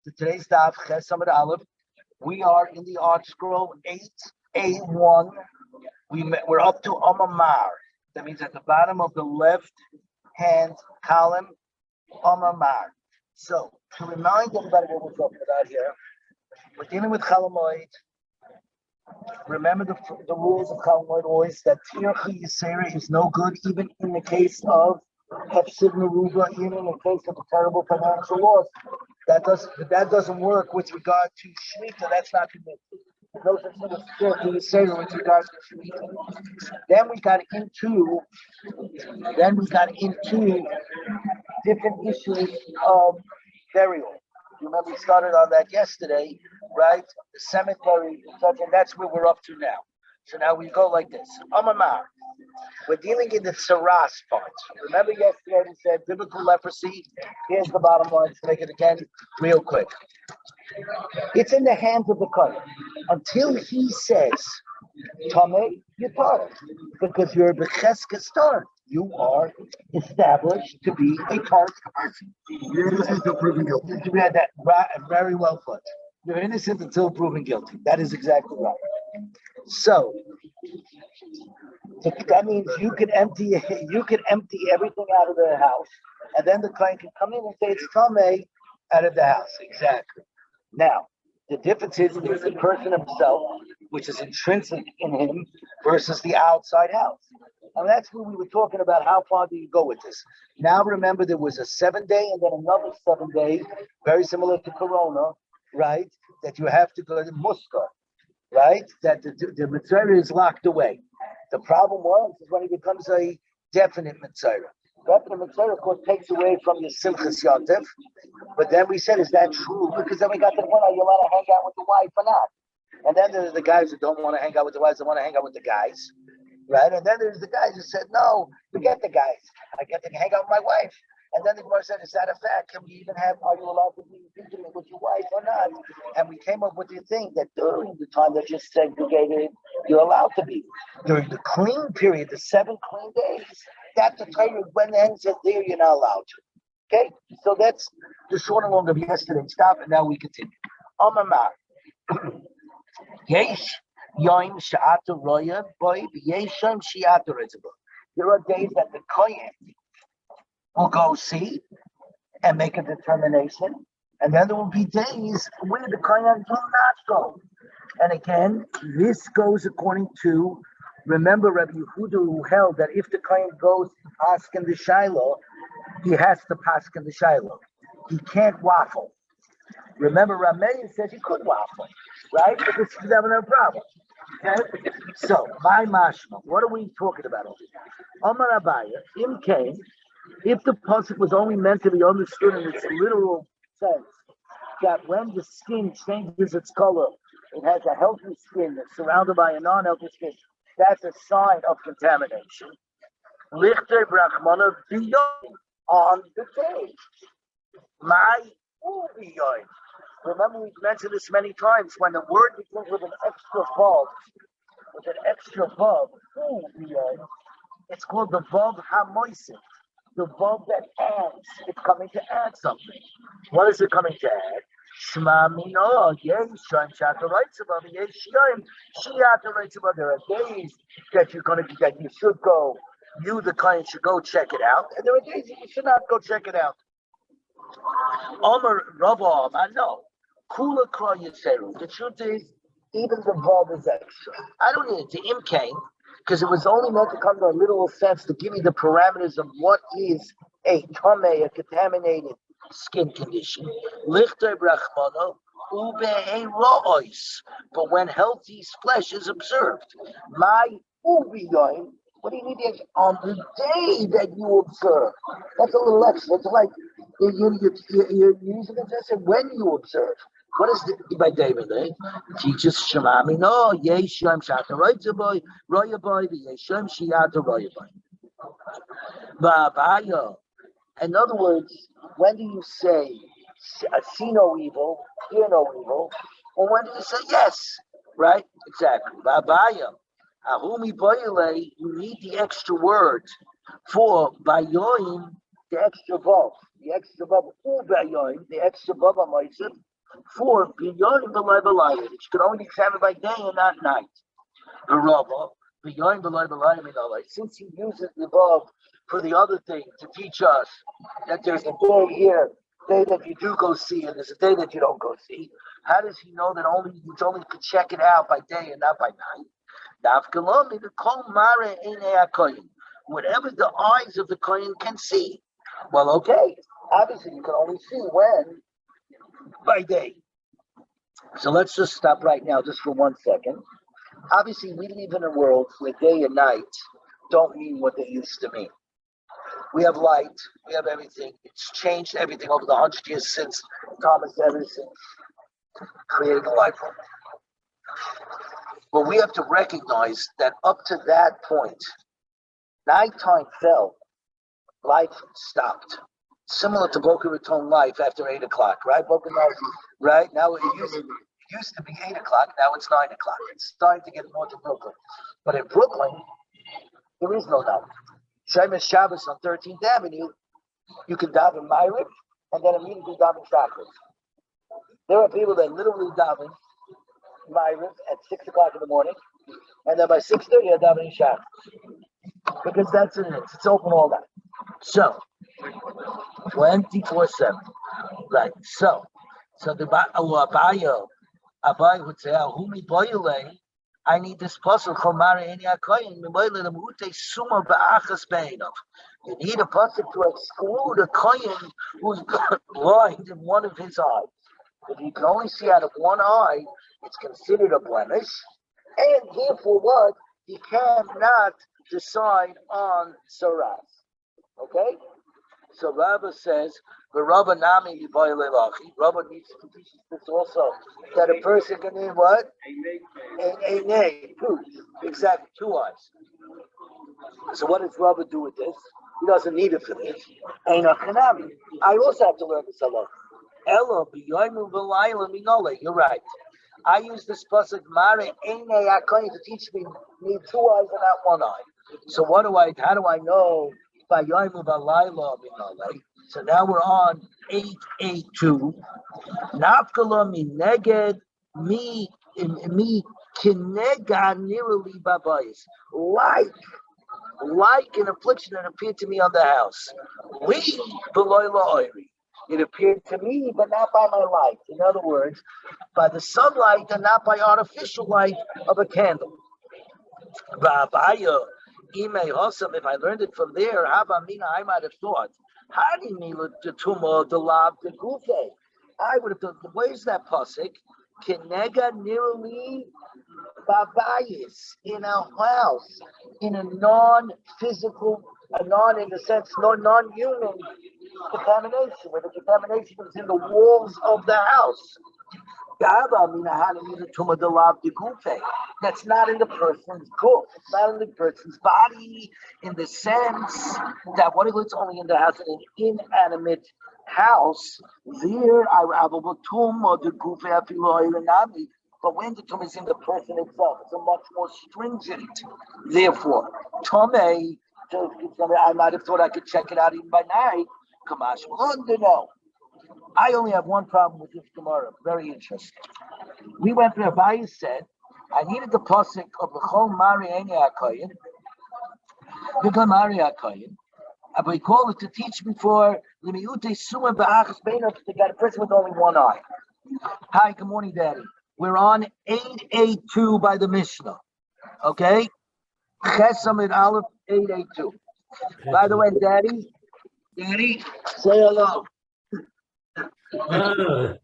Today's daf Ches Amud Aleph. We are in the Art Scroll 8A1. We're up to Amamar. That means at the bottom of the left hand column, Amamar. So to remind everybody what we're talking about here, we're dealing with Moed. Remember the rules of Moed always that Tircha Yisera is no good, even in the case of Hefsid Meruba, even in the case of a terrible financial loss. That doesn't work with regard to Shmita. That's not permitted. No such thing as Tircha Yisera with regard to Shmita. Then we got into different issues of burial. You remember we started on that yesterday, right? The cemetery, and that's where we're up to now. So now we go like this. Amamar. We're dealing in the saras part. Remember yesterday we said biblical leprosy. Here's the bottom line. Let's make it again real quick. It's in the hands of the kohen until he says, Tomei, you're part, because you're a becheskes tar. You are established to be a tart person. You're innocent until proven guilty. You had that very well put. You're innocent until proven guilty. That is exactly right. So that means you can empty everything out of the house, and then the client can come in and say it's Tomei out of the house. Exactly. Now, the difference is there's the person himself, which is intrinsic in him, versus the outside house. And that's what we were talking about. How far do you go with this? Now, remember, there was a 7-day and then another 7 day, very similar to Corona, right? That you have to go to Muska, right? That the Mitzvah is locked away. The problem is when it becomes a definite Mitzvah. Definite Mitzvah, of course, takes away from your Simchas Yontif. But then we said, is that true? Because then we got to the point, are you allowed to hang out with the wife or not? And then there's the guys who don't want to hang out with the wives, they want to hang out with the guys. Right? And then there's the guys who said, no, forget the guys. I get to hang out with my wife. And then the Gemara said, is that a fact? Can we even are you allowed to be intimate with your wife or not? And we came up with the thing that during the time that you're segregated, you're allowed to be. During the clean period, the 7 clean days, that's the Torah when the end says there, you're not allowed to. Okay? So that's the short and long of yesterday's stop, and now we continue. Amamar. Yesh. Yoim Sha'atu Roya Boy Yesham Shi'atu Retzibah. There are days that the Kohen will go see and make a determination, and then there will be days where the Kohen will not go. And again, this goes according to, remember Rabbi Yehuda who held that if the Kohen goes to Paskin the Shiloh, he has to Paskin the Shiloh. He can't waffle. Remember, Rameir says he could waffle, right? But this is having a problem. Okay? So, my mashma, what are we talking about over here? Amar Abaya, Imkain, if the pasuk was only meant to be understood in its literal sense, that when the skin changes its color, it has a healthy skin that's surrounded by a non-healthy skin, that's a sign of contamination. Lichter brachmana biyoy, on the day. My ubiyoy. Remember, we've mentioned this many times. When the word begins with an extra vav, it's called the vav hamoisin, the vav that adds. It's coming to add something. What is it coming to add? Shema mino, yeshayim shataroitzabah, yeshayim shiataroitzabah. There are days that you should go. You, the client, should go check it out, and there are days that you should not go check it out. Omer Rava, I know. Kula Kra Yitzeru. The truth is, even the vav is extra. I don't need it to imkain, because it was only meant to come to a literal sense to give me the parameters of what is a tameh, a contaminated skin condition. Lichter brachmano ube a ra'ois. But when healthy flesh is observed, my ubiyoin. What do you need to extra? On the day that you observe? That's a little extra. It's like you're using it just when you observe. What is the by David? Teaches Shemami. No, Yesham Shata Royaboy, Royaboy, Yesham Shiata Royaboy. Babaya. In other words, when do you say see no evil, hear no evil, or when do you say yes? Right? Exactly. Babaya. Ahumi Boyle, you need the extra word for Bayoim, the extra vav, the extra vav, Ubayoim, the extra vav, 4, it could only be examined by day and not night. The Rava, since he uses the above for the other thing to teach us that there's a day here, day that you do go see, and there's a day that you don't go see. How does he know that you only could check it out by day and not by night? Whatever the eyes of the kohen can see. Well, okay. Obviously, you can only see when by day. So let's just stop right now, just for 1 second. Obviously, we live in a world where day and night don't mean what they used to mean. We have light, we have everything. It's changed everything over the 100 years since Thomas Edison created the light bulb. But we have to recognize that up to that point, nighttime fell, life stopped. Similar to Boca Raton life after 8 o'clock, right? Right? Now it used to be 8 o'clock, now it's 9 o'clock. It's starting to get more to Brooklyn. But in Brooklyn, there is no night. Shemesh Shabbos on 13th Avenue, you can daven Ma'ariv and then immediately daven Shabbos. There are people that literally daven Ma'ariv at 6 o'clock in the morning, and then by 6:30 are davening Shabbos. Because that's it. It's open all night. So, 24/7. Right. So the Abai would say, "Humi boyle." I need this puzzle. You need a puzzle to exclude a kohen who's blind in one of his eyes. If you can only see out of one eye, it's considered a blemish, and therefore what? He cannot decide on saras. Okay? So Rabba says, the Rabba Nami Yibayelelachi. Rabba needs to teach this also, that a person can need what? A name, two. Exactly, 2 eyes. So what does Rabba do with this? He doesn't need it for this. I also have to learn this halacha. Ella b'yoymu v'layla minole. You're right. I use this pasuk Mare Eine Akoyin to teach me need 2 eyes and not 1 eye. So how do I know b'yoymu v'layla minole? So now we're on 882. Nafkala mi neged mi kinega nirali babayis. Like an affliction that appeared to me on the house. It appeared to me, but not by my light. In other words, by the sunlight and not by artificial light of a candle. If I learned it from there, I might have thought, I would have thought, where's that pasuk? Kenega nirali babayis, in a house, in a non-physical, in the sense, non-human contamination, where the contamination is in the walls of the house. That's not in the person's goof. It's not in the person's body, in the sense that what if it's only in the house, in an inanimate house, there but when the tum is in the person itself, it's a much more stringent. Therefore, tome, I might have thought I could check it out even by night. Kamash, no. I only have one problem with this Gemara. Very interesting. We went through Abaye said, I needed the pasuk of the Chol Mari Eni Akoyin, the Mari Akoyin. But we call it to teach before the Miute Suma Ba'achas Beinot to get a person with only 1 eye. Hi, good morning, Daddy. We're on 882 by the Mishnah. Okay? Chesam and Aleph 882. By the way, Daddy, say hello. Oh.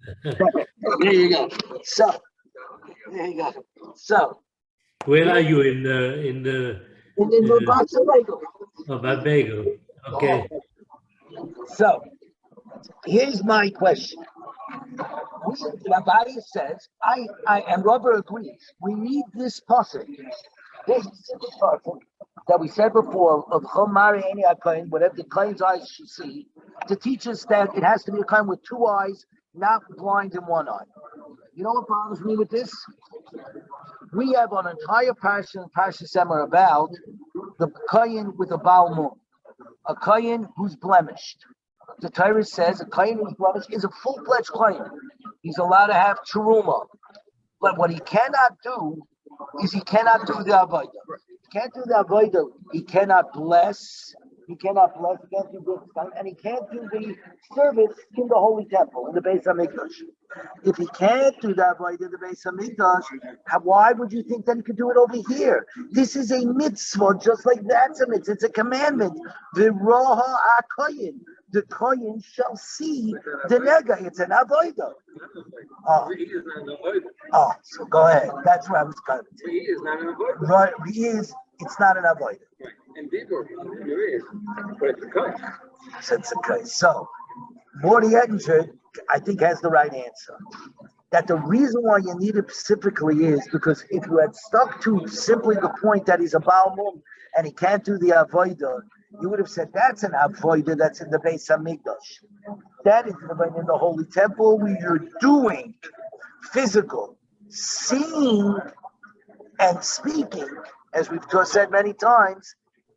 There you go. So, Where are you in the Bagel. Oh, Bad Bagel. Okay. So, here's my question. Rabbi says, and Robert agrees, we need this pasuk, this specific pasuk that we said before of Chomari Eni Akain, whatever the Kain's eyes should see, to teach us that it has to be a Kain with 2 eyes, not blind in 1 eye. You know what bothers me with this? We have an entire Parsha Semar about the Kain with a Baal Moon, a Kain who's blemished. The Torah says a Kain who's blemished is a full-fledged Kain. He's allowed to have truma. But what he cannot do is he cannot do the avodah. He can't do the avodah. He cannot bless. He cannot bless. He can't do this, and he can't do the service in the holy temple in the Beis Hamikdash. If he can't do the avodah in the Beis Hamikdash, why would you think that he could do it over here? This is a mitzvah, just like that's a mitzvah. It's a commandment. The roha akoyin. The koyin shall see the nega. It's an avodah. Oh, so go ahead. That's where I was coming to. He is not an avodah. Right, he is. It's not an avodah. Right. And Dibur, there is, but it's a cut. So it's okay. So Morty Ettinger, I think, has the right answer. That the reason why you need it specifically is because if you had stuck to simply the point that he's a Balmum and he can't do the avodah, you would have said that's an avodah that's in the Beis Hamikdash. That is in the Holy Temple where you're doing physical, seeing and speaking, as we've just said many times,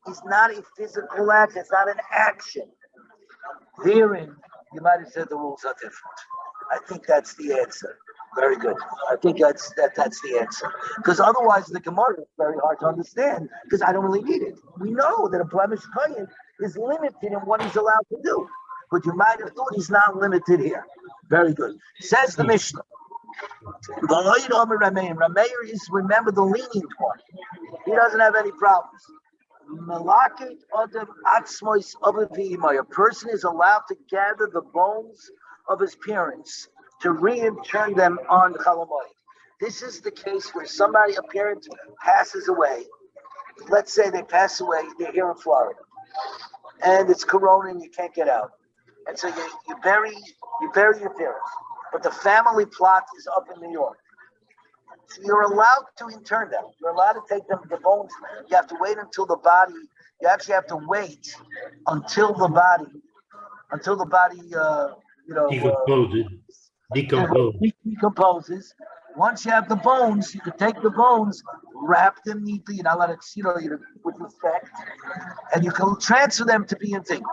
is not a physical act, it's not an action. Therein, you might have said the rules are different. I think that's the answer. Very good. I think that's the answer. Because otherwise the Gemara is very hard to understand because I don't really need it. We know that a blemished kohen is limited in what he's allowed to do. But you might have thought he's not limited here. Very good. Says the Mishnah. Rameir is, remember, the lenient one. He doesn't have any problems. A person is allowed to gather the bones of his parents to return them on Chalamoid. This is the case where somebody, a parent, passes away. Let's say they pass away, they're here in Florida, and it's Corona and you can't get out. And so you bury your parents, but the family plot is up in New York. So you're allowed to intern them. You're allowed to take them, the bones. You have to wait until the body, you actually have to wait until the body, decomposes. Once you have the bones, you can take the bones, wrap them neatly, you're not allowed to, with respect, and you can transfer them to be in thing.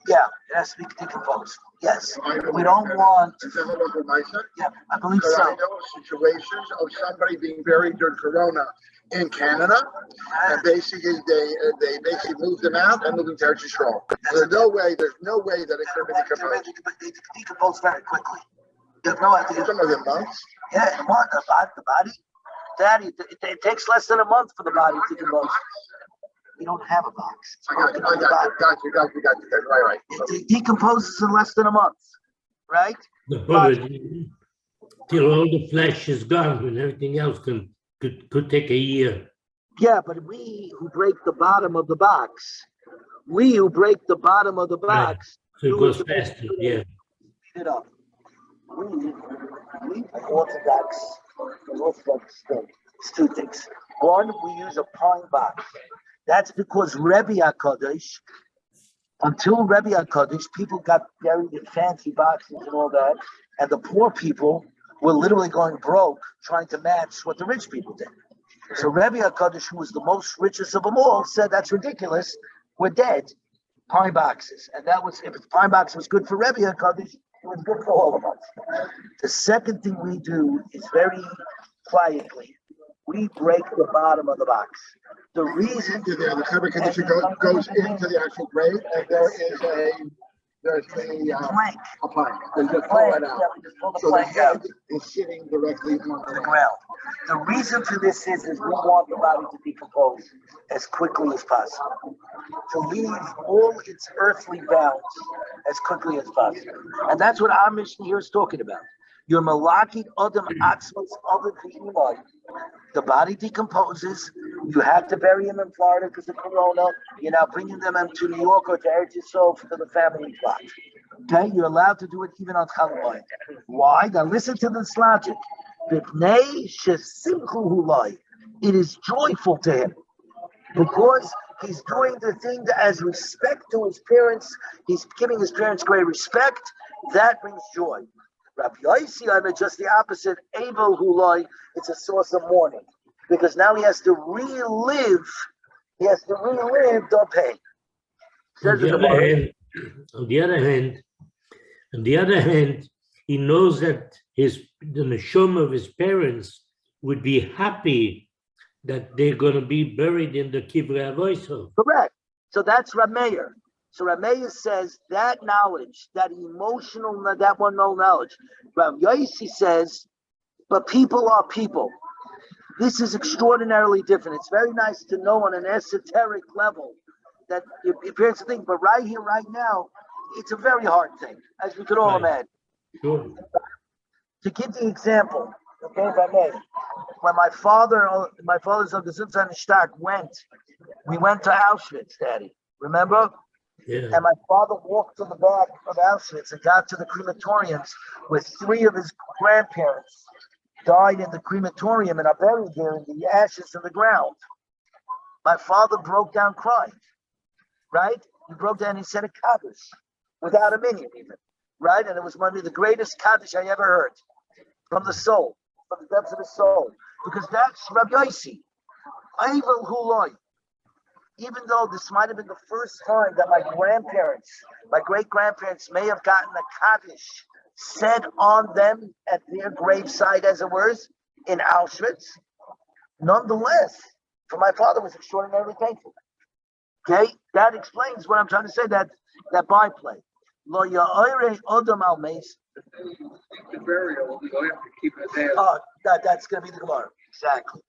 Yeah, it has to be decomposed. Yes, we don't want. Yeah, I believe so. I know situations of somebody being buried during Corona in Canada, and basically they basically moved them out and moved them to Eretz Yisrael. There's no way that it could be decomposed. They decompose very quickly. You have no idea. Some of them months. Yeah, a month. The body. Daddy, it takes less than a month for the body to decompose. We don't have a box. I got you. Right. It decomposes in less than a month, right? Till all the flesh is gone and everything else could take a year. Yeah, but we who break the bottom of the box, Right. So it goes faster, yeah. It up. We Orthodox thing. It's two things. One, we use a pine box. That's because Rebbe HaKadosh, until Rebbe HaKadosh, people got buried in fancy boxes and all that, and the poor people were literally going broke trying to match what the rich people did. So Rebbe HaKadosh, who was the most richest of them all, said, that's ridiculous. We're dead. Pine boxes. And that was, if the pine box was good for Rebbe HaKadosh, it was good for all of us. The second thing we do is very quietly, we break the bottom of the box. The reason The Chevra condition goes into the actual grave, and there's a plank. A plank. They just pull Plank, it out. yeah, we just pull the So the plank out. head is sitting directly on The ground. The reason for this is we want the body to decompose as quickly as possible, to leave all its earthly bounds as quickly as possible. And that's what our mission here is talking about. Your malaki adam atzmos other imai. The body decomposes. You have to bury him in Florida because of Corona. You're now bringing them to New York or to Eretz Yisrael for the family plot. Okay, you're allowed to do it even on Chalamoid. Why? Now listen to this logic. It is joyful to him because he's doing the thing that, as respect to his parents, he's giving his parents great respect. That brings joy. Rabbi Yossi, I mean, just the opposite. Abel Hulai, it's a source of mourning because now he has to relive. The pain. On the other hand, he knows that the neshama of his parents would be happy that they're going to be buried in the Kivrei Avoso. Correct. So that's Rameir. So Rameir says that knowledge, that emotional, that one no knowledge. Rav Yossi says, but people are people. This is extraordinarily different. It's very nice to know on an esoteric level that your parents think, but right here, right now, it's a very hard thing, as we could all imagine. Sure. To give the example, okay, if I may, when my father's of the Zitzan Shtak we went to Auschwitz, Daddy. Remember? Yeah. And my father walked to the back of Auschwitz and got to the crematoriums where 3 of his grandparents died in the crematorium and are buried there in the ashes in the ground. My father broke down crying, right? He broke down, he said a Kaddish without a minion even, right? And it was one of the greatest Kaddish I ever heard from the soul, from the depths of the soul, because that's Rabbi Yossi. Eivel Huloi. Even though this might have been the first time that my great-grandparents may have gotten a Kaddish said on them at their graveside, as it were, in Auschwitz, nonetheless, for my father was extraordinarily thankful. Okay, that explains what I'm trying to say, that byplay. Lo ya'ore odom al meis. The burial, you have to keep it there. Oh, that's going to be the Gemara. Exactly.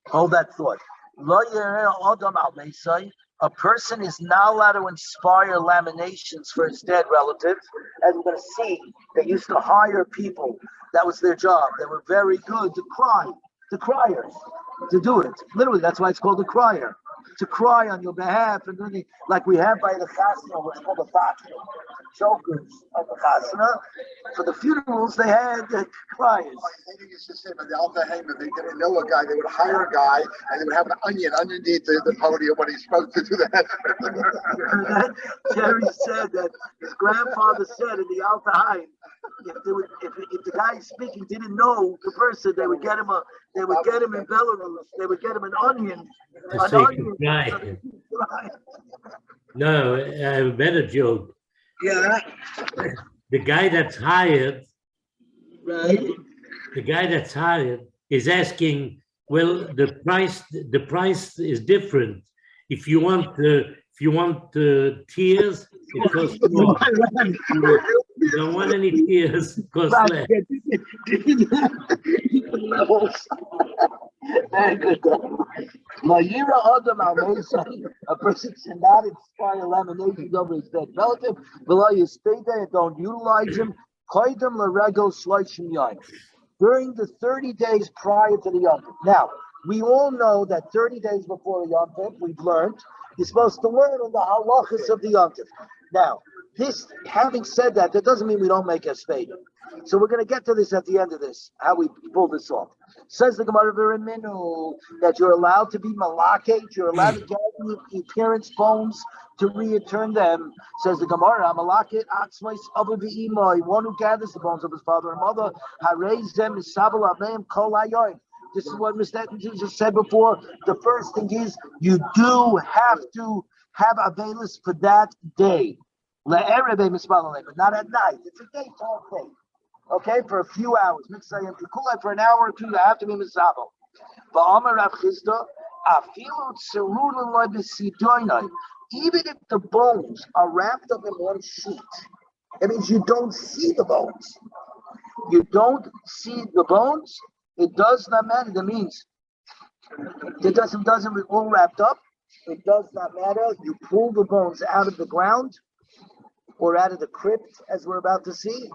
Hold that thought. Lo ya'ore odom al meisai. A person is not allowed to inspire lamentations for his dead relatives. As we're going to see, they used to hire people. That was their job. They were very good to cry, the criers, to do it. Literally, that's why it's called a crier. To cry on your behalf, and really, like we have by the chasna, what's called the father, chokers of the chasna. For the funerals, they had the criers. They used to say by the Alta Hamer, they didn't know a guy, they would hire a guy, and they would have an onion underneath the podium when he's supposed to do that. Jerry said that his grandfather said in the Alta Haim, if the guy speaking didn't know the person, they would get him in Belarus, they would get him an onion. Right. No, I have a better joke. Yeah. The guy that's hired, Right. is asking, well, the price is different. If you want tears, it costs more. You don't want any tears, it costs less. Very good. A person should not inspire lamentations over his dead relative. Below you stay there and don't utilize him. During the 30 days prior to the Yom Tov. Now, we all know that 30 days before the Yom Tov, we've learned, you're supposed to learn on the halachas of the Yom Tov. Now, having said that, that doesn't mean we don't make a statement. So we're going to get to this at the end of this, how we pull this off. Says the Gemara Minu that you're allowed to be malakate, you're allowed to gather your parents' bones to return them. Says the Gemara, malakate atzmais abu v'imoi, one who gathers the bones of his father and mother, harez them is sabel ameim kol hayoim. This is what Mr. Ettington just said before. The first thing is you do have to have availus for that day. But not at night. It's a daytime thing. Okay, for a few hours. For an hour or two, you have to be misabel. Even if the bones are wrapped up in one sheet, it means you don't see the bones. You don't see the bones. It does not matter. That means it doesn't all wrapped up. It does not matter. You pull the bones out of the ground or out of the crypt, as we're about to see.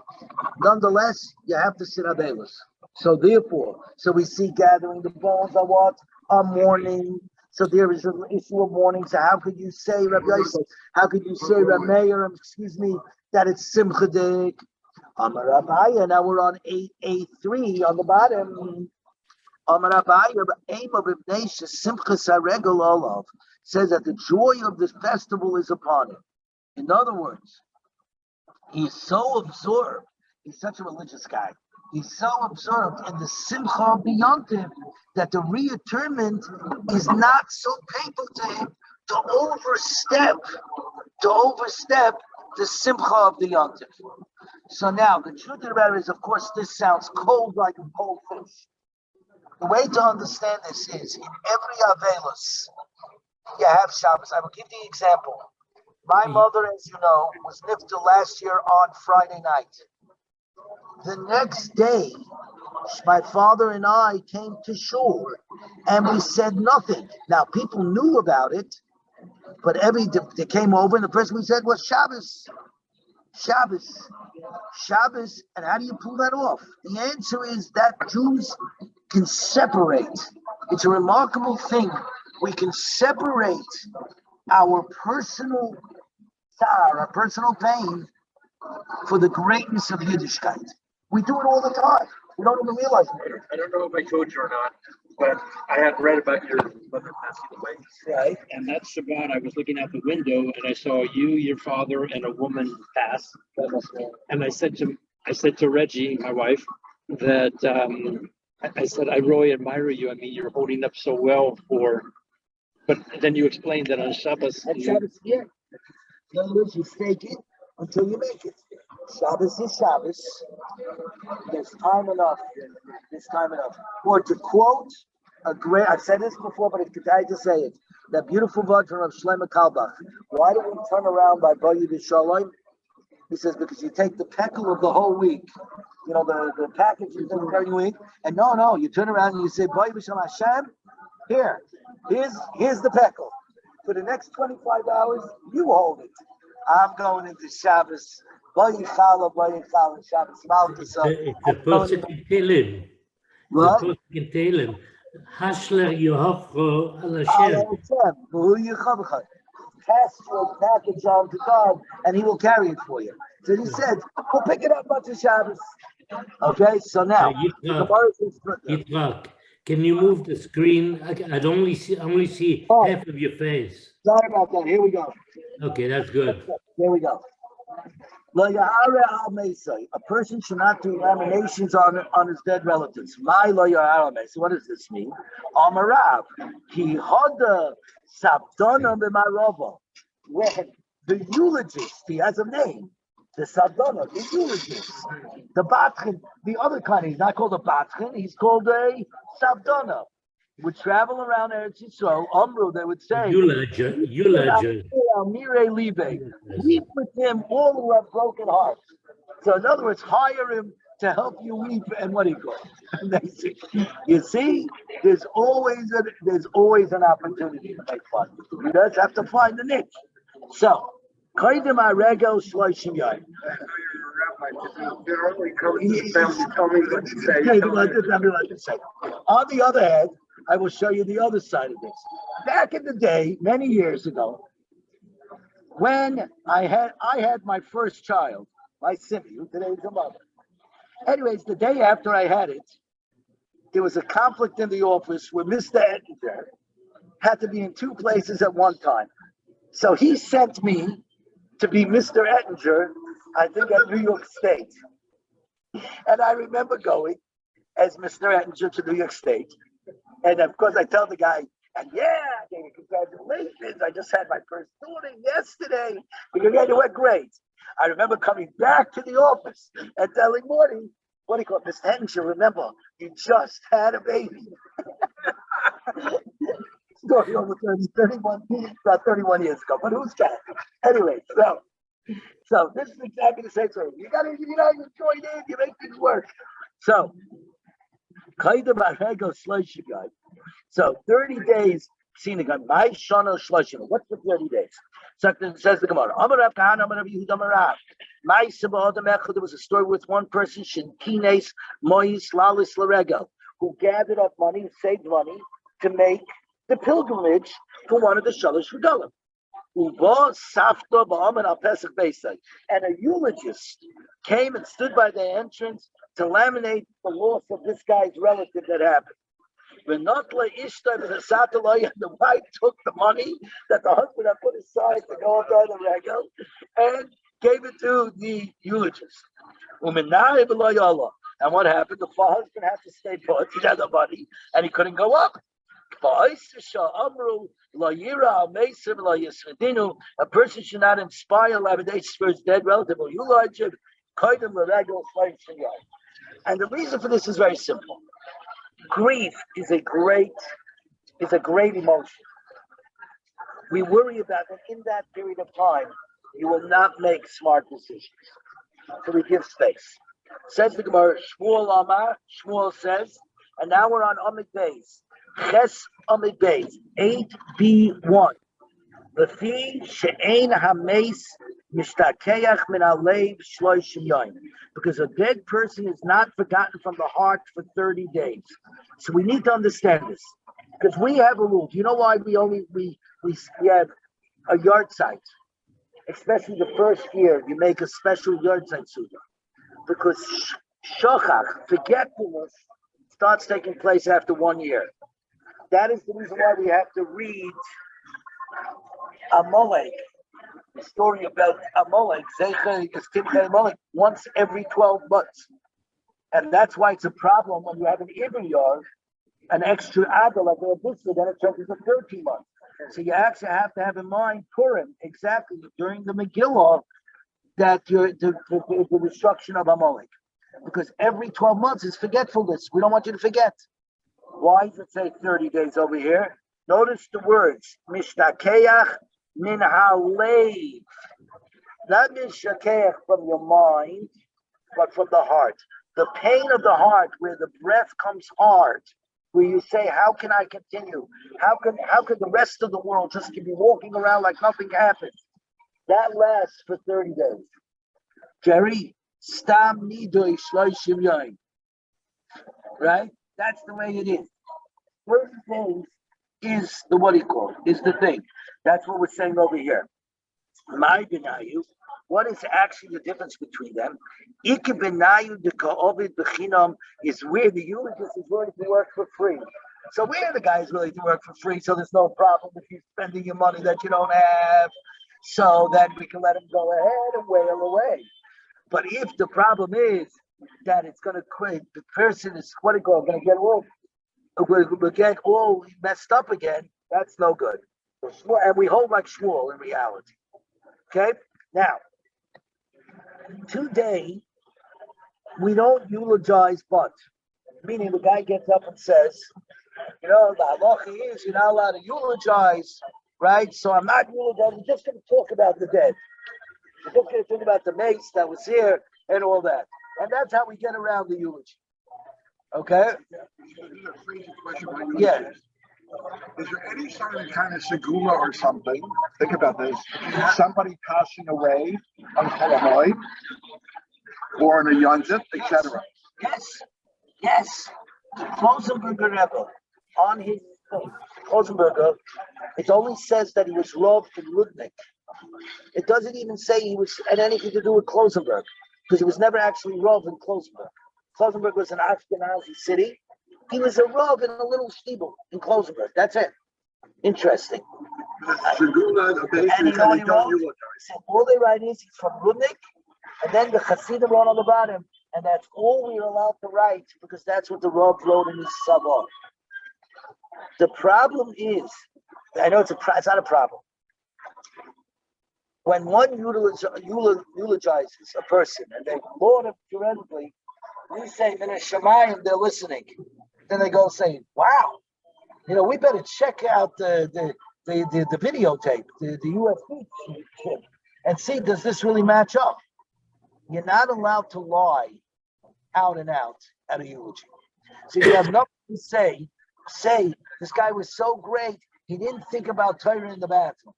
Nonetheless, you have to sit abelis. So therefore, we see gathering the bones are what? A mourning. So there is an issue of mourning. So how could you say, Rabbi Yosef, how could you say, Rabbi Meir, that it's simchadik? Amar Abaya, now we're on 8A3 on the bottom. Amar Abaya, aim of Ibnei Simchas HaRegel Olav, says that the joy of this festival is upon him. In other words, he's so absorbed. He's such a religious guy. He's so absorbed in the simcha of the Yom Tov that the reinterment is not so painful to him to overstep the simcha of the Yom Tov. So now, the truth of the matter is, of course, this sounds cold like a cold fish. The way to understand this is, in every Avelos, you have Shabbos. I will give the example. My mother, as you know, was nifta last year on Friday night. The next day, my father and I came to shul, and we said nothing. Now, people knew about it, but they came over, and the first we said was Shabbos. Shabbos. Shabbos, and how do you pull that off? The answer is that Jews can separate. It's a remarkable thing. We can separate our personal sorrow, our personal pain, for the greatness of Yiddishkeit. We do it all the time. We don't even realize it. I don't know if I told you or not, but I had read about your mother passing away. Right. And that Shabbat, I was looking out the window and I saw you, your father, and a woman pass. And I said to Reggie, my wife, that I said, I really admire you. I mean, you're holding up so well but then you explained that on Shabbos. And Shabbos, yeah. In other words, you stake it until you make it. Shabbos is Shabbos. There's time enough. There's time enough. Or to quote I've said this before, but it's I to say it. That beautiful version of Shlomo Kalbach. Why do we turn around by Boyu B'Shalom? He says, because you take the peckle of the whole week, the package you take every week, and no, you turn around and you say, Boyu B'Shalom Hashem, here's the peckle. For the next 25 hours, you hold it. I'm going into Shabbos. Boyu Chala, Shabbos Malchus. It's a person in Tehillim. What? The person in Tehillim. Hashler Yehovcho al Hashem. Pass your package on to God, and He will carry it for you. So He said, "We'll pick it up after Shabbos." Okay, so now Yitzhak, can you move the screen? I only see half of your face. Sorry about that. Here we go. Okay, that's good. Here we go. A person should not do laminations on his dead relatives. My lawyer So what does this mean? Amarav. He had the sabdona b'marova. When the eulogist, he has a name. The sabdona, the eulogist. The batchen, the other kind, he's not called a batchen, he's called a sabdona. Would travel around Eretz Yisrael, Amru, they would say, euloger. Weep with him, all who have broken hearts. So in other words, hire him to help you weep, and what do you call it? You see, there's always an opportunity to make fun. You just have to find the niche. So, Kaidim Arego Shloishim Yai. On the other hand, I will show you the other side of this. Back in the day, many years ago, when I had my first child, my Simi, who today is a mother. Anyways, the day after I had it, there was a conflict in the office where Mr. Ettinger had to be in two places at one time. So he sent me to be Mr. Ettinger, I think at New York State. And I remember going as Mr. Ettinger to New York State. And of course, I tell the guy, and congratulations, I just had my first daughter yesterday. It went great. I remember coming back to the office and telling Morty, what do you call it, Mr. Ettinger, remember, you just had a baby. Story over 31 years ago, but who's counting? Anyway, so this is exactly the same story. You join in, you make things work. So, so 30 days, seen again. My shana shloshim. What's the 30 days? So it says the Gemara. Amarav Kahan, Amarav Yehuda Amarav. My sabah there was a story with one person, Shinkines Mois Lalis Larego, who gathered up money, saved money to make the pilgrimage for one of the Shalosh Regalim. And a eulogist came and stood by the entrance to laminate the loss of this guy's relative that happened. And the wife took the money that the husband had put aside to go up on the regal and gave it to the eulogist. And what happened? The husband had to stay put. He had the money and he couldn't go up. A person should not inspire lamentations for his dead relative or eulogy And the reason for this is very simple. Grief is a great emotion. We worry about that in that period of time, you will not make smart decisions. So we give space. Says the Gemara, Shmuel Amar, Shmuel says, and now we're on Amid Beis. Ches Amid Beis, 8b1. Lefi she'ein hameis mishtakeach min alev shloishim yoyim. Because a dead person is not forgotten from the heart for 30 days. So we need to understand this. Because we have a rule. Do you know why we have a yard site? Especially the first year, you make a special yard site suda. Because shochach, forgetfulness, starts taking place after 1 year. That is the reason why we have to read Amalek, the story about Amalek, once every 12 months. And that's why it's a problem when you have an Ibn yard, an extra Adar like a Bissa, then it turns into 13 months. So you actually have to have in mind Purim, exactly during the Megillah, that the destruction of Amalek. Because every 12 months is forgetfulness. We don't want you to forget. Why does it say 30 days over here? Notice the words, Mishtakeach min halev. Not mishtakeach from your mind, but from the heart. The pain of the heart, where the breath comes hard, where you say, how can I continue? How could the rest of the world just be walking around like nothing happened? That lasts for 30 days. Jerry, stam nidoy shloishim yoyim. Right? That's the way it is. 30 days is the what he called, is the thing. That's what we're saying over here. My benayu, what is actually the difference between them? Ike benayu de ka'ovid bechinam is where the eulogist is willing to work for free. So where the guy is willing to work for free, so there's no problem if you're spending your money that you don't have, so that we can let him go ahead and wail away. But if the problem is that it's going to create, the person is, what do you call it, going to get all, we'll get all messed up again, that's no good. And we hold like Shmuel in reality. Okay? Now, today, we don't eulogize, but, meaning the guy gets up and says, the halacha is you're not allowed to eulogize, right? So I'm not eulogizing, I'm just going to talk about the dead. I'm just going to talk about the mace that was here and all that. And that's how we get around the eulogy. Okay? Yeah. Is there any sort of kind of segula or something? Think about this. Somebody passing away on Moed or in a Yonzit, etc. Yes. Klosenberger Rebbe, on his thing, Klosenberger, it only says that he was loved in Rudnik. It doesn't even say he had anything to do with Klosenberg, because he was never actually Rav in Klosenberg. Klosenberg was an Ashkenazi city. He was a Rav in a little steeple in Klosenberg. That's it. Interesting. And you know what he wrote? He said, all they write is he's from Rudnik, and then the Hasidim wrote on the bottom, and that's all we are allowed to write, because that's what the Rav wrote in his Sabah. The problem is, I know it's not a problem. When one eulogizes a person, and they Lord theoretically, we say in a Shemayim, they're listening. Then they go saying, "Wow, we better check out the videotape, the USB chip, and see does this really match up." You're not allowed to lie out and out at a eulogy. So if you have nothing to say this guy was so great, he didn't think about Torah in the bathroom.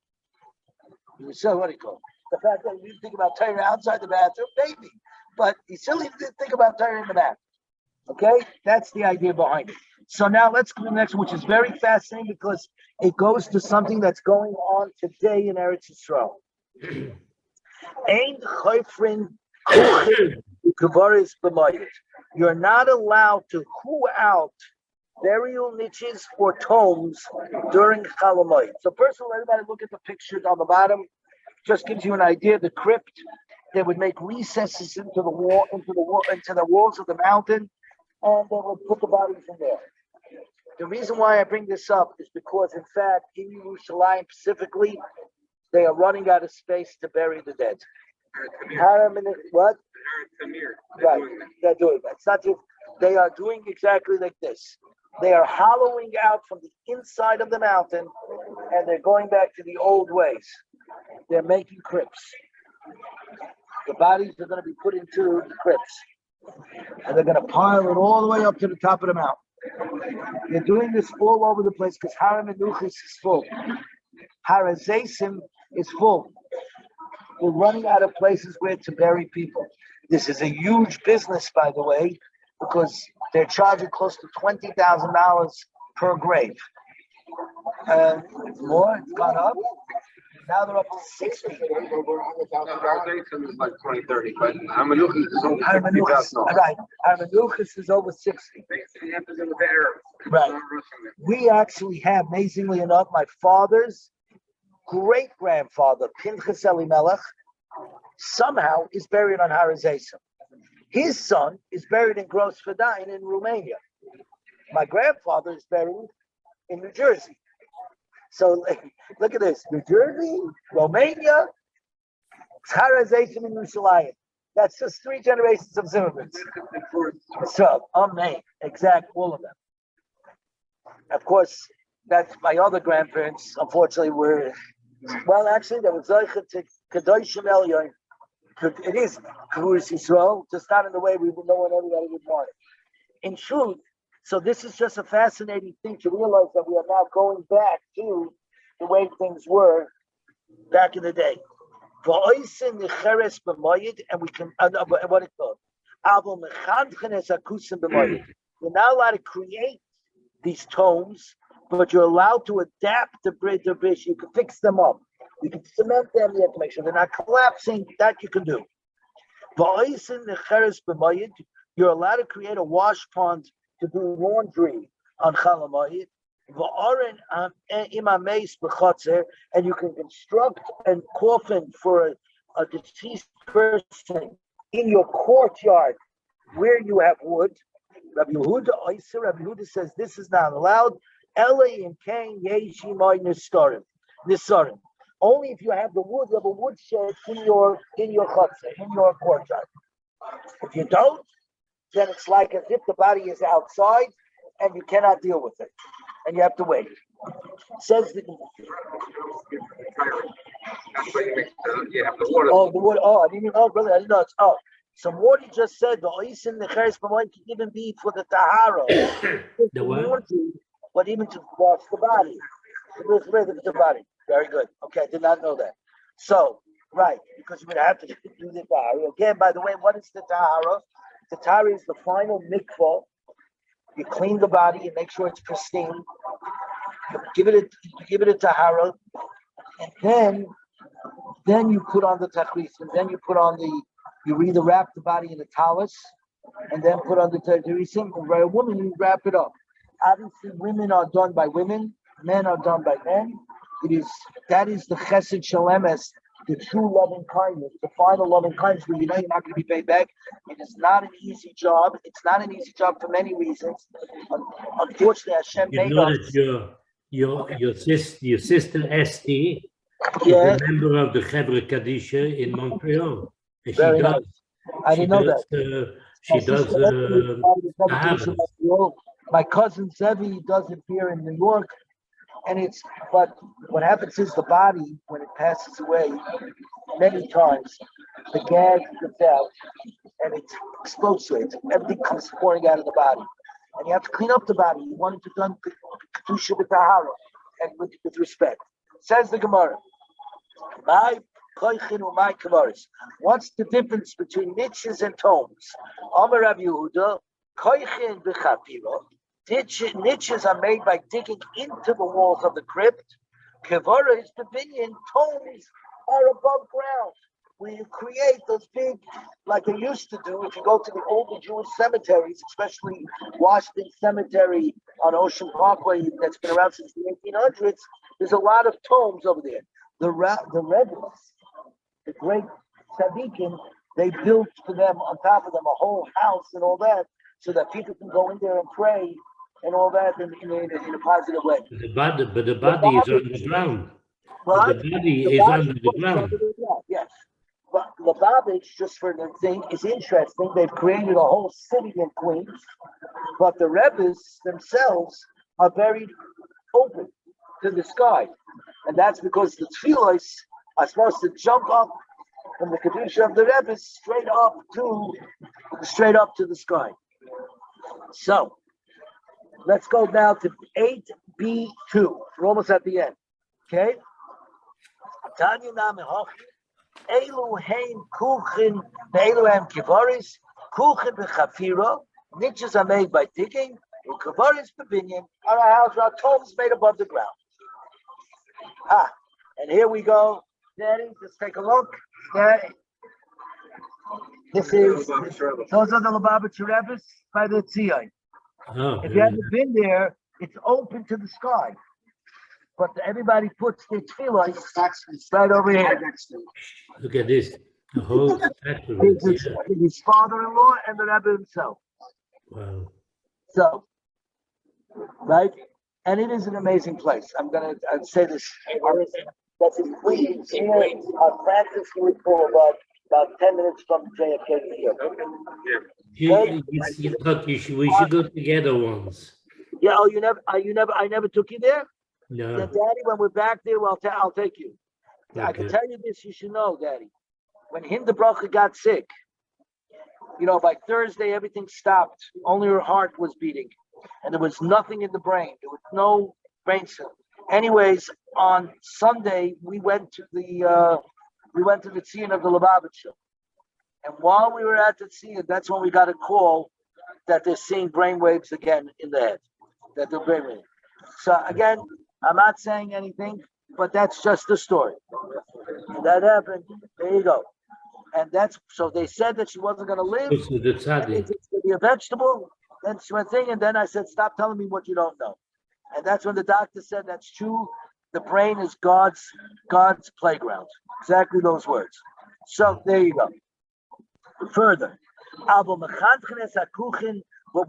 He was so, what do you call it? The fact that he didn't think about Torah outside the bathroom, maybe. But he still didn't think about Torah in the bathroom. Okay? That's the idea behind it. So now let's go to the next one, which is very fascinating because it goes to something that's going on today in Eretz Yisrael. Ein choifrin kuvaris b'mayit. You're not allowed to who out burial niches or tombs during Chalamoid. So first of all, everybody look at the pictures on the bottom. Just gives you an idea. The crypt, they would make recesses into the walls of the mountain, and they would put the bodies in there. The reason why I bring this up is because, in fact, in Yerushalayim specifically, they are running out of space to bury the dead. Haram and what? Right, they're doing that. It's not just, they are doing exactly like this. They are hollowing out from the inside of the mountain and they're going back to the old ways. They're making crypts. The bodies are going to be put into the crypts. And they're going to pile it all the way up to the top of the mountain. They're doing this all over the place because Haram and Nuchis is full. Harazesim is full. We're running out of places where to bury people. This is a huge business, by the way, because they're charging close to $20,000 per grave. More, it's gone up. Now they're up to 60. Like 20, 30, but Armanuchis is over 50,000. Right, Armanuchis is over 60. Right. We actually have, amazingly enough, my father's great-grandfather, Pinchas Elimelech, somehow is buried on Har HaZeisim. His son is buried in Grossfedain in Romania. My grandfather is buried in New Jersey. So look at this: New Jersey, Romania, Har HaZeisim in Yerushalayim. That's just 3 generations of Zimmermans. So, amen. Exact, all of them. Of course, that's my other grandparents. Unfortunately, were actually there was Zeicha to Kadoshim Elyon. It is Kavurus Yisrael, just not in the way we would know and everybody would want it. In truth, so this is just a fascinating thing to realize that we are now going back to the way things were back in the day. And we can, what it called? You're not allowed to create these tomes, but you're allowed to adapt the bridge. You can fix them up. You can cement them. You have to make sure they're not collapsing. That you can do. You're allowed to create a wash pond to do laundry on Chalamayit. And you can construct a coffin for a deceased person in your courtyard where you have wood. Rabbi Yehuda says this is not allowed. Only if you have the wood, you have a woodshed in your chutzner, in your courtyard. If you don't, then it's like as if the body is outside and you cannot deal with it, and you have to wait. Says the the wood. Oh, I didn't know, brother. I didn't know. So what he just said, the oisin the cheres b'moed can even be for the tahara, The what? but even to wash the body, to rid of the body. Very good. Okay, I did not know that. So, right, because you're going to have to do the tahara. Again, by the way, what is the tahara? The tahara is the final mikvah. You clean the body and make sure it's pristine. You give it a tahara, and then you put on the tachlis, and then you either wrap the body in a talus, and then put on the tachlisim. And by a woman, you wrap it up. Obviously, women are done by women, men are done by men. That is the chesed shalemes, the true loving kindness, the final loving kindness where you know you're not going to be paid back. It is not an easy job. It's not an easy job for many reasons. Unfortunately, Hashem You made know us. that your sister Esty is Yeah, a member of the Chevre Kadisha in Montreal. And very nice. I didn't know that. She does. My cousin Zevi does it here in New York, but what happens is the body, when it passes away, many times the gag gets out and it explodes. Everything comes pouring out of the body, and you have to clean up the body. You want it to done kedusha b'tahara and with respect. Says the Gemara, my koichin u'may kavaris. What's the difference between niches and tombs? Amar Rav Yehuda, koichin b'chapira. Niches are made by digging into the walls of the crypt. Kavara is pavilion. Tombs are above ground, where you create those big, like they used to do. If you go to the older Jewish cemeteries, especially Washington Cemetery on Ocean Parkway, that's been around since the 1800s, there's a lot of tombs over there. The Rebbe's, the great tzaddikim, they built for them, on top of them, a whole house and all that, so that people can go in there and pray and all that in a positive way. But the body is on the ground. What? The body is under the ground. Yes. But Lubavitch, just for the thing, is interesting. They've created a whole city in Queens, but the Rebbe's themselves are buried open to the sky. And that's because the tefillos are supposed to jump up from the Kedusha of the Rebbe's straight up to the sky. So, let's go now to 8b2. We're almost at the end. Okay? Tanya Name Hochi, Elu Hein Kuchen, Elu Hem Kivaris, Kuchen Bechafira, niches are made by digging, and Kivaris Pavinion are a house, our tombs made above the ground. And here we go. Daddy, just take a look. Daddy. Those are the Lubavitch Rebbe's by the Tzion. Oh, If you haven't been there, it's open to the sky. But everybody puts their tefillah right over here. look at this. The whole statue. His father-in-law and the Rebbe himself. Wow. So, right? And it is an amazing place. I'd say this. That's in Queens. Francis Louis Boulevard, about 10 minutes from JFK. We should go together once. Yeah. Oh, I never took you there. No. Yeah, Daddy, when we're back there, I'll take you. Okay. I can tell you this, you should know, Daddy. When Hinda Bracha got sick, by Thursday, everything stopped. Only her heart was beating. And there was nothing in the brain. There was no brain cell. Anyways, on Sunday, we went to the Tzion of the Lubavitch. And while we were at the Tzion, that's when we got a call that they're seeing brainwaves again in the head. That they're brainwaves. So again, I'm not saying anything, but that's just the story. And that happened. There you go. And so they said that she wasn't going to live. It's the tzaddik. It's going to be a vegetable. Then she went thing, and then I said, stop telling me what you don't know. And that's when the doctor said that's true. The brain is God's playground. Exactly those words. So there you go. Further, but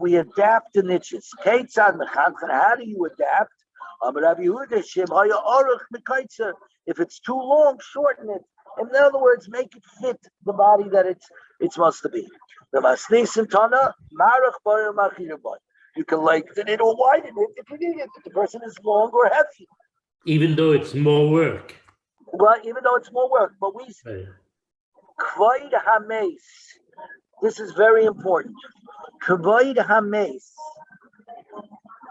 we adapt the niches. How do you adapt? If it's too long, shorten it. In other words, make it fit the body that it's supposed to be. You can lengthen it or widen it if you need it. If the person is long or heavy. Even though it's more work. Well, even though it's more work, but we say, Kvoid Hames. This is very important. Kvoid Hames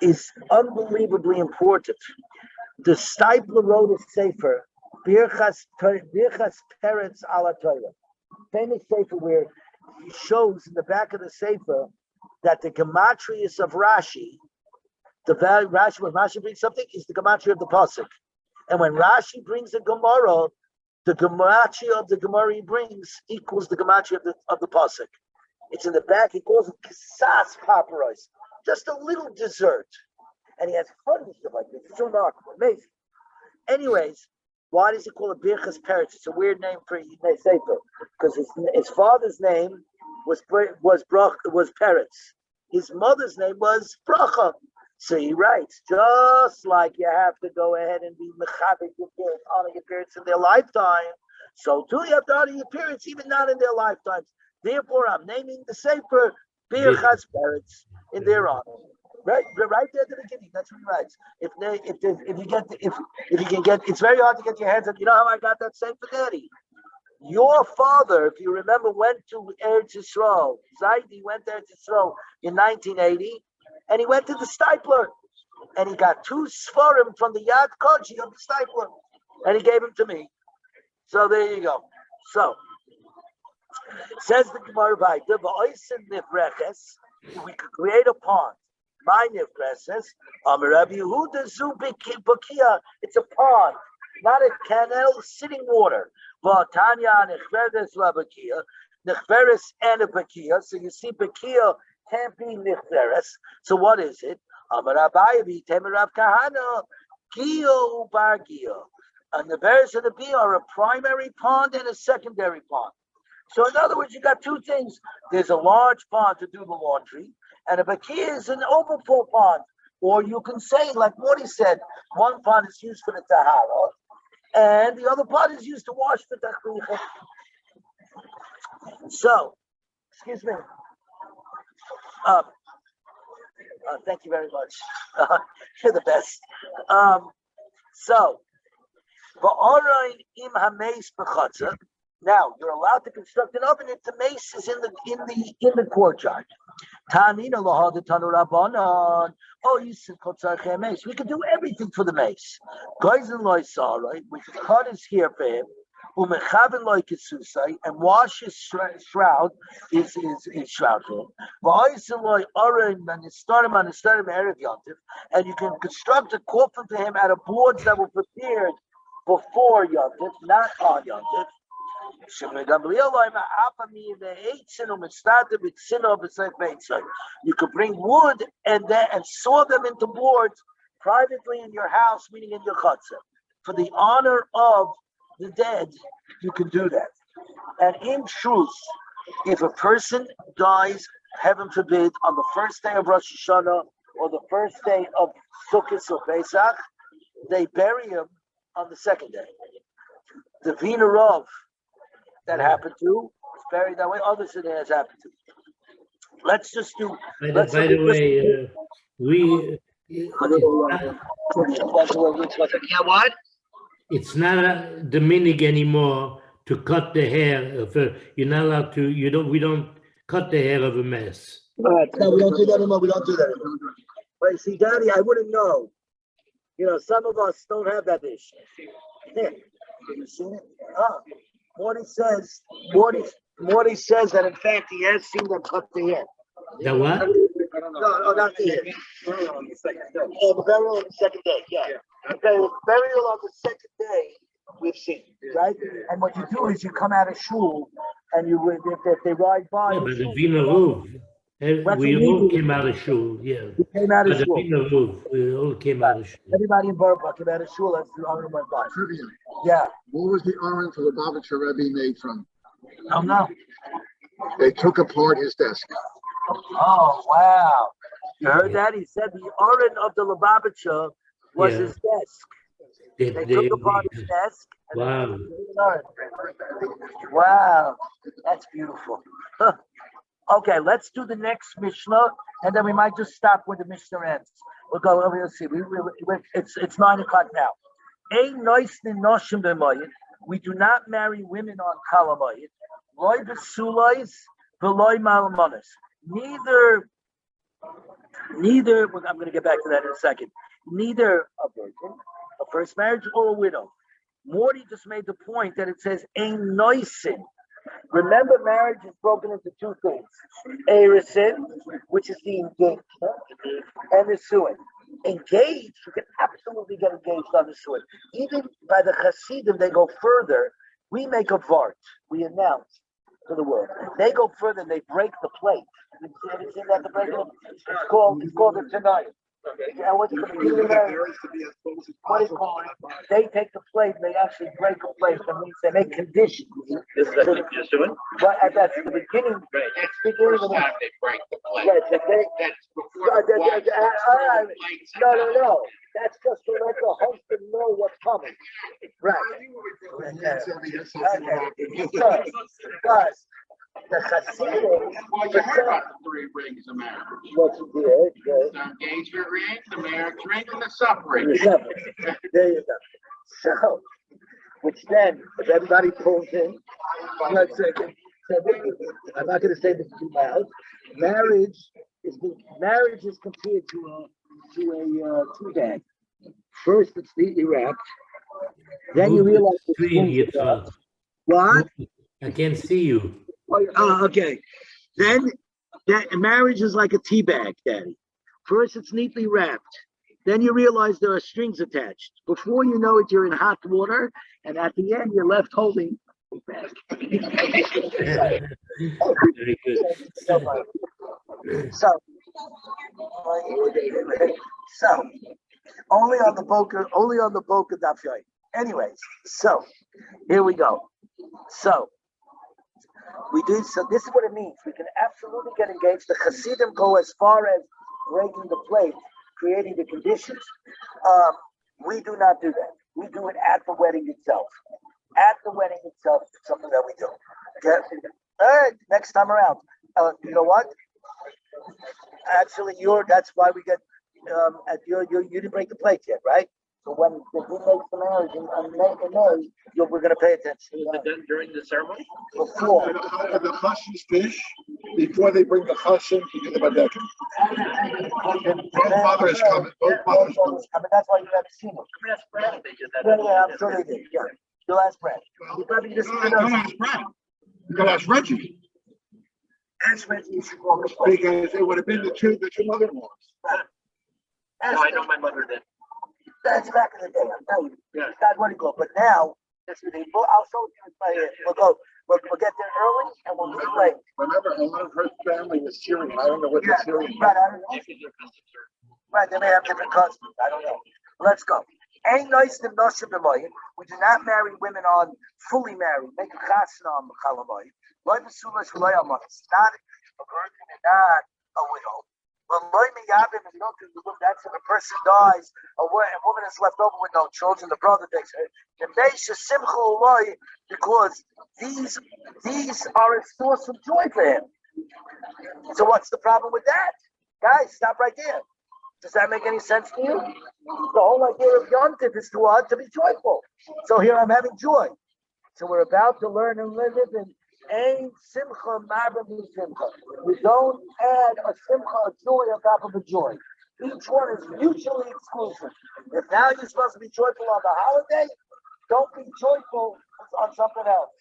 is unbelievably important. The Stipler wrote a sefer, Birchas Peretz ala Torah. Famous sefer where he shows in the back of the sefer that the gematrius of Rashi, when Rashi brings something, is the gematria of the pasuk. And when Rashi brings a Gemara, the gematria of the Gemara he brings equals the gematria of the pasuk. It's in the back. He calls it kisas paparos, just a little dessert. And he has fun with stuff like this. It's remarkable, amazing. Anyways, why does he call it Birchas Peretz? It's a weird name for sefer because his father's name was Peretz. His mother's name was Bracha. So he writes, just like you have to go ahead and be mechavik your parents, honor your parents in their lifetime, so too you have to honor your parents even not in their lifetimes. Therefore, I'm naming the sefer Birchas Peretz in their honor. Right there at the beginning. That's what he writes. If you can get, it's very hard to get your hands on. You know how I got that sefer, Daddy? Your father, if you remember, went to Eretz Yisrael. Zaidi went to Eretz Yisrael in 1980, and he went to the Stipler, and he got 2 Sforim from the Yad Kochi of the Stipler, and he gave them to me. So there you go. So says the Gemara by we could create a pond. My nifreses, Rabbi Yehuda zu bakia. It's a pond, not a canal, sitting water. Tanya nechveres la bakia, nechveres and a bakia. So you see, bakia can't be nechveres. So what is it? Amarabayi temerav kahana, gio bar gio. And the bears and the bee are a primary pond and a secondary pond. So in other words, you got 2 things. There's a large pond to do the laundry, and a bakia is an overflow pond. Or you can say, like Morty said, one pond is used for the tahara, and the other pond is used to wash the tachricha. So, excuse me. Thank you very much. You're the best. So, now you're allowed to construct an oven if the mace is in the courtyard. Tanina lahad tanurabanan. Oh, you said kotzarche mace. We can do everything for the mace. Guys and loisah, right? We can cut his hair for him. Umechaven like Susai and wash his shroud, his shroud for him. And you can construct a coffin for him out of boards that were prepared before Yontif, not on Yontif. You could bring wood and saw them into boards privately in your house, meaning in your chutzah. For the honor of the dead, you can do that. And in truth, if a person dies, heaven forbid, on the first day of Rosh Hashanah or the first day of Sukkot or Pesach, they bury him on the second day. The Vina Rav that happened to was buried that way. Others it has happened to. Let's just do. By the way, What? It's not the minig anymore to cut the hair of you're not allowed to. We don't cut the hair of a mess. No, we don't do that anymore. We don't do that anymore. But see, Daddy, I wouldn't know. Some of us don't have that issue. Yeah. You seen it? Morty says that in fact he has seen them cut the hair. The what? No, not the hair. Burial on the second day. The burial on the second day, yeah. Okay, burial on the second day we've seen, right? And what you do is you come out of shul and if they ride by. Yeah, but the Vina Roof. We all came out of shul, yeah. We came out of shul. The Vina Roof, we all came out of shul. Everybody in Burbank came out of shul. That's the honor of my God. Trivia. Yeah. What was the orange the Lubavitcher Rebbe made from? Oh no. They took apart his desk. Oh wow! You heard that? He said the oren of the Lubavitcher was his desk. They took apart his desk. Wow! Wow, that's beautiful. Okay, let's do the next Mishnah, and then we might just stop where the Mishnah ends. We'll go over. Let's see. It's 9 o'clock now. We do not marry women on Kalamayit. Loy besulais, veloy malamanas. Neither. I'm going to get back to that in a second. Neither a virgin, a first marriage, or a widow. Morty just made the point that it says ein noisin. Remember, marriage is broken into two things: erisin, which is the engagement, and the suin. Engaged, you can absolutely get engaged on the suin. Even by the Hasidim, they go further. We make a vart. We announce to the world. They go further. They break the plate. You seen that? The break. It's called it tonight. And what's the beginning of that? What is called? They take the plate and they actually break a plate. That means they make conditions. Is that what you're doing? But that's the beginning. Right, that's the Beginning first of the, time they break the plate. yeah, That's before the wife starts throwing plates. no. That's just to let the husband know what's coming. Right. Okay. But the Hasidim, Well, you heard about the 3 rings of marriage. what's good? The engagement ring, the marriage ring, and the suffering. There you go. So, which then, if everybody pulls in, 1 second. I'm not going to say this too loud. Marriage is compared to a tea bag. First, it's neatly wrapped. Then you realize it's what? I can't see you. Oh, okay. Then that marriage is like a tea bag, Daddy. First, it's neatly wrapped. Then you realize there are strings attached. Before you know it, you're in hot water, and at the end, you're left holding the bag. Very good. So, only on the Boca Daf Yomi. Anyways, so here we go. So this is what it means. We can absolutely get engaged. The Hasidim go as far as breaking the plate, creating the conditions. We do not do that. We do it at the wedding itself. At the wedding itself, it's something that we do. Okay? All right, next time around. You know what? Actually, that's why we get you didn't break the plate yet, right? So when the dude makes the marriage in May, we're gonna pay attention. Is it done during the ceremony? Before. If the chassid's fish, before they bring the chassid to do the badekim. Both mothers come. Both mothers come. I mean, that's why you haven't seen it. That's Brad, they did that. Yeah, I'm sure they did. Yeah, you'll ask Brad. You probably just Don't ask Brad. You gotta ask Reggie. ask Reggie. You should call the plate. Because it would have been the two mother-in-laws. No, I know my mother did. That's back in the day. I'm telling you. Yeah. God, what do you go? But now, I'll show you it right here. We'll go. We'll get there early and we'll be late. Remember, a lot of her family was Syrian. I don't know what the Syrian. Right, I don't know. Right, they may have different customs. I don't know. Let's go. Ain't nice to noshim b'moyin. We do not marry women on fully married. Make a chasna on chalamoyin. Loy v'sulas v'loy amon. It's not a virgin and not a widow. But loy miyabim, if you don't do the look, that's if a person dies, a woman is left over with no children, the brother takes her. The meisha simcha loy, because these are a source of joy for him. So what's the problem with that? Guys, stop right there. Does that make any sense to you? The whole idea of Yontif is to be joyful. So here I'm having joy. So we're about to learn and live in Ein Simcha Marbim Simcha. We don't add a Simcha, a joy on top of a joy. Each one is mutually exclusive. If now you're supposed to be joyful on the holiday, don't be joyful on something else.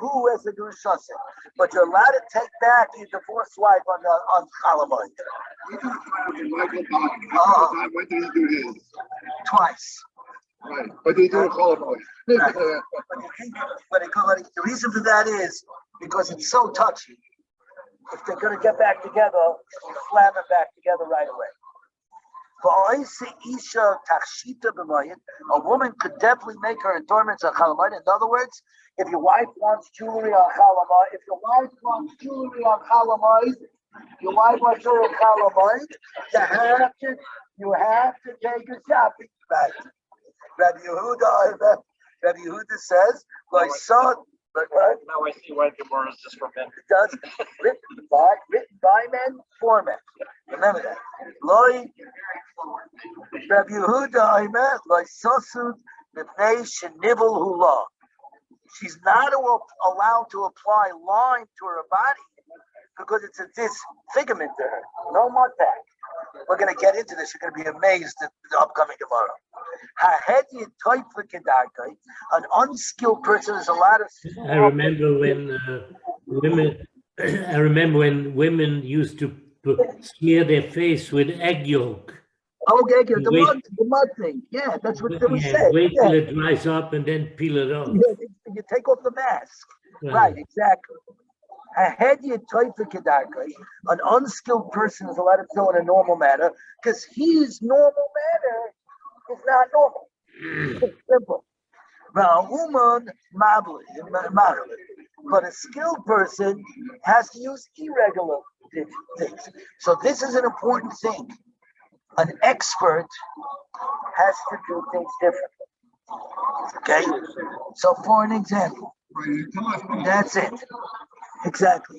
Who has a Gerushasim? But you're allowed to take back your divorced wife on Chalamoid. When did he do his? Twice. Right, but they do a Chalamoid. But the reason for that is because it's so touchy. If they're going to get back together, you slam them back together right away. A woman could definitely make her adornments on Chalamoid. In other words, if your wife wants jewelry on Chalamoid, you have to take a shopping bag. Rabbi Yehuda says, my son, but what? Now I see why Gemara is just for men. It does, written by men, for men. Remember that. Rabbi Yehuda, she's not allowed to apply lime to her body because it's a disfigurement to her. No more that. We're going to get into this. You're going to be amazed at the upcoming tomorrow. An unskilled person is allowed to. I remember when women used to smear their face with egg yolk. Oh, egg yolk, the mud thing. Yeah, that's what they say. Wait till it dries up and then peel it off. Yeah, you take off the mask. Right, exactly. An unskilled person is allowed to do in a normal manner because his normal manner is not normal. It's simple. But a skilled person has to use irregular things. So this is an important thing. An expert has to do things differently. Okay? So for an example, that's it. Exactly.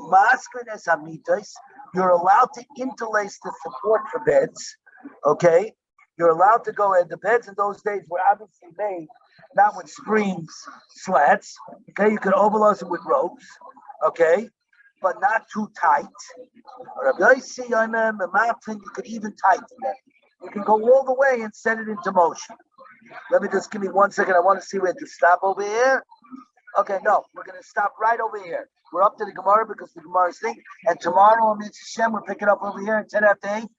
You're allowed to interlace the support for beds. Okay? You're allowed to go ahead. The beds in those days were obviously made not with springs, slats. Okay, you could overlace it with ropes. Okay, but not too tight. You could even tighten them. You can go all the way and set it into motion. Let me just give me 1 second. I want to see where to stop over here. Okay, no, we're going to stop right over here. We're up to the Gemara because the Gemara is thing. And tomorrow, Mitzvah Shem, we're picking up over here at 10 after 8.